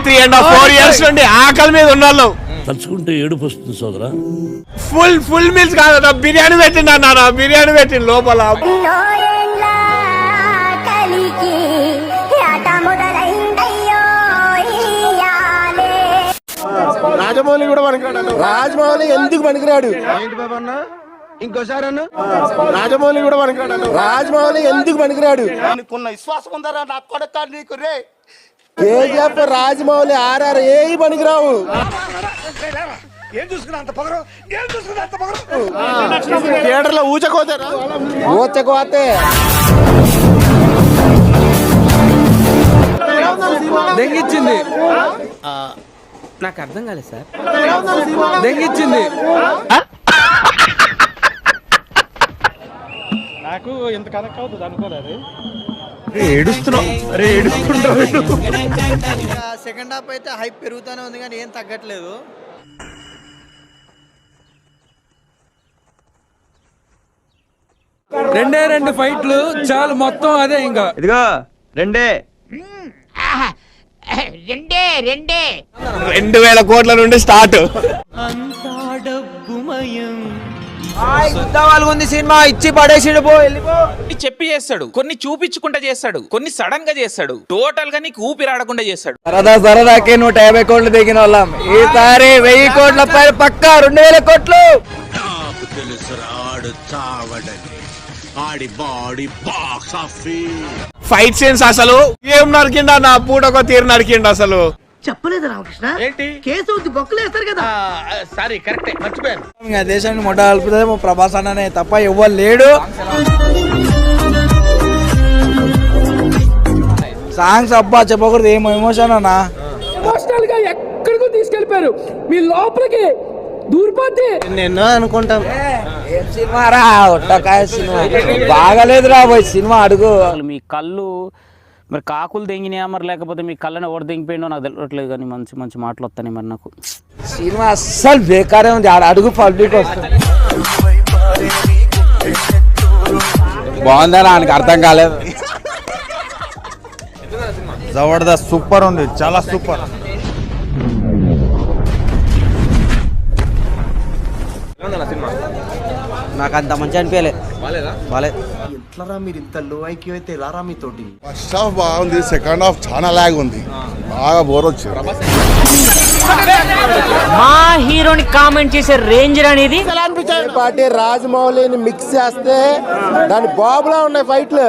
Three and 4 years నుండి ఆకలి మీద ఉన్నాళ్ళు. తలుచుకుంటే ఏడుపు వస్తుంది సోదరా. ఫుల్ మీల్స్ కాదు, బిర్యానీ పెట్టిండు అన్న, బిర్యానీ పెట్టిండు లోపల. రాజమౌళి కూడా పనికిరాడు. రాజమౌళి ఎందుకు పనికిరాడు? ఏంటి బాబా అన్న ఇంకోసారి అన్న రాజమౌళి కూడా పనికిరాడు. రాజమౌళి ఎందుకు పనికిరాడు? నీకున్న విశ్వాసం ఉందరా నా కొడక నీకు రే. కేజీఎఫ్, రాజమౌళి, ఆర్ఆర్ ఏవి పనికిరావు. ఏం చూసుకున్నా అంత పొగరు, ఏం చూసుకున్నా అంత పొగరు. థియేటర్ లో ఊచకోతారా? ఊచకోతే దెంగిచ్చింది. నాకు అర్థం కాలేదు సార్. దెంగిచ్చింది. నాకు ఎంత కనెక్ట్ అవుతుంది అనుకోలేదు. సెకండ్ హాఫ్ అయితే హైప్ పెరుగుతూనే ఉంది కానీ ఏం తగ్గట్లేదు. రెండే 2 ఫైట్లు చాలు, మొత్తం అదే. ఇంకా ఇదిగో రెండే 2000 కోట్ల నుండి స్టార్ట్. ఉంది సినిమా, ఇచ్చి పడేసిడు పో, వెళ్ళిపో. చెప్పి చేస్తాడు, కొన్ని చూపించుకుంటా చేస్తాడు, కొన్ని సడన్ గా చేస్తాడు, టోటల్ గా నీకు ఊపిరాడకుండా చేస్తాడు. సరదాకి 150 కోట్లు దిగిన వాళ్ళం, ఈసారి 1000 కోట్ల పైన పక్కా 2000 కోట్లు. ఫైట్ సీన్స్ అసలు ఏం నరికిండా, నా పూటకో తీరు నరికిండు అసలు. చెప్పలేదు రామకృష్ణ, ఏంటి కేసు బొక్కలు వేస్తారు కదా. సారీ కరెక్టే, మర్చిపోయాను. ఇంకా దేశాన్ని మొట్ట కలుపుతుంది ప్రభాస్ అన్ననే తప్ప ఎవ్వరు లేడు. సాంగ్స్ అబ్బా చెప్పకూడదు, ఏమో ఎమోషన్ అన్నా. ఎమోషనల్ గా ఎక్కడికో తీసుకెళ్లిపోయారు, మీ లోపలికి దూరిపోతే ఎన్నో అనుకుంటాం. ఏం సినిమా రా, ఒట్టకాయ సినిమా బాగాలేదు రా పోయి సినిమా. అడుగు మీ కళ్ళు మరి కాకులు దెంగినాయా మరి, లేకపోతే మీ కళ్ళని ఎవరు దెంగిపోయిండో నాకు తెలియట్లేదు, కానీ మంచి మంచి మాటలు వస్తాయి మరి నాకు. సినిమా అస్సలు బేకారే ఉంది. అడుగు పబ్లిక్ వస్తుంది. బాగుందా? నాకు అర్థం కాలేదు. జబర్దస్త్, సూపర్ ఉంది, చాలా సూపర్. నాకు అంత మంచి అనిపించలే. ఎట్లరా మీరు ఇంత లో ఐక్యూ అయితే రారా మీతోటి. ఫస్ట్ హాఫ్ బాగుంది, సెకండ్ హాఫ్ చాలా లాగ్ ఉంది, బాగా బోర్ వచ్చింది. మా హీరోని కామెంట్ చేసే రేంజ్ అనేది పార్టీ రాజమౌళిని మిక్స్ చేస్తే దాని బాబులా ఉన్నాయి ఫైట్లు.